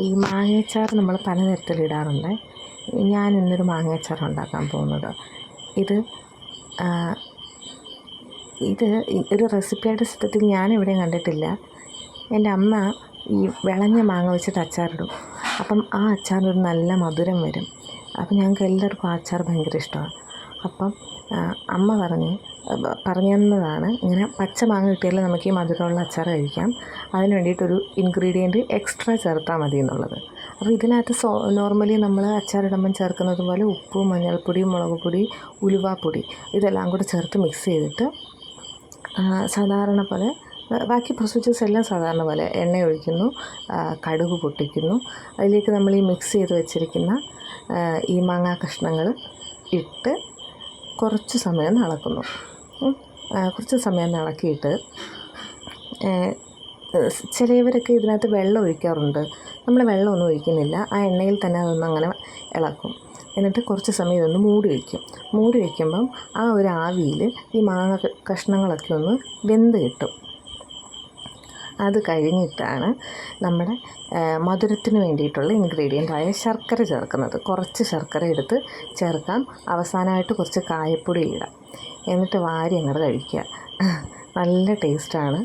ഈ മാങ്ങയച്ചാർ നമ്മൾ പലതരത്തിലിടാറുണ്ട്. ഞാൻ ഇന്നൊരു മാങ്ങയച്ചാർ ഉണ്ടാക്കാൻ പോകുന്നത്. ഇത് ഒരു റെസിപ്പിയായിട്ട് സത്യത്തിൽ ഞാനെവിടെയും കണ്ടിട്ടില്ല. എൻ്റെ അമ്മ ഈ വിളഞ്ഞ മാങ്ങ വെച്ചിട്ട് അച്ചാറിടും. അപ്പം ആ അച്ചാറിനൊരു നല്ല മധുരം വരും. അപ്പം ഞങ്ങൾക്ക് എല്ലാവർക്കും ആ അച്ചാർ ഭയങ്കര ഇഷ്ടമാണ്. അപ്പം അമ്മ പറഞ്ഞു തന്നതാണ് ഇങ്ങനെ പച്ച മാങ്ങ കിട്ടിയാൽ നമുക്ക് ഈ മധുരമുള്ള അച്ചാർ കഴിക്കാം, അതിന് വേണ്ടിയിട്ടൊരു ഇൻഗ്രീഡിയൻറ്റ് എക്സ്ട്രാ ചേർത്താൽ മതി എന്നുള്ളത്. അപ്പോൾ ഇതിനകത്ത് നോർമലി നമ്മൾ അച്ചാറിടുമ്പം ചേർക്കുന്നത് പോലെ ഉപ്പ്, മഞ്ഞൾപ്പൊടി, മുളക് പൊടി, ഉലുവാപ്പൊടി ഇതെല്ലാം കൂടി ചേർത്ത് മിക്സ് ചെയ്തിട്ട് സാധാരണ പോലെ ബാക്കി പ്രൊസീജിയേഴ്സ് എല്ലാം സാധാരണ പോലെ എണ്ണ ഒഴിക്കുന്നു, കടുക് പൊട്ടിക്കുന്നു, അതിലേക്ക് നമ്മൾ ഈ മിക്സ് ചെയ്ത് വെച്ചിരിക്കുന്ന ഈ മാങ്ങാ കഷ്ണങ്ങൾ ഇട്ട് കുറച്ച് സമയം ഇളക്കുന്നു. കുറച്ച് സമയം ഇളക്കിയിട്ട് ചിലവരൊക്കെ ഇതിനകത്ത് വെള്ളം ഒഴിക്കാറുണ്ട്. നമ്മൾ വെള്ളമൊന്നും ഒഴിക്കുന്നില്ല. ആ എണ്ണയിൽ തന്നെ അതൊന്നും അങ്ങനെ ഇളക്കും. എന്നിട്ട് കുറച്ച് സമയം ഇതൊന്ന് മൂടി വയ്ക്കുമ്പം ആ ഒരു ആവിയിൽ ഈ മാങ്ങ കഷ്ണങ്ങളൊക്കെ ഒന്ന് വെന്ത് കിട്ടും. അത് കഴിഞ്ഞിട്ടാണ് നമ്മുടെ മധുരത്തിന് വേണ്ടിയിട്ടുള്ള ഇൻഗ്രീഡിയൻ്റായ ശർക്കര ചേർക്കുന്നത്. കുറച്ച് ശർക്കര എടുത്ത് ചേർക്കാം. അവസാനമായിട്ട് കുറച്ച് കായപ്പൊടി ഇടാം. എന്നിട്ട് വാരി അങ്ങോട്ട് കഴിക്കുക. നല്ല ടേസ്റ്റാണ്.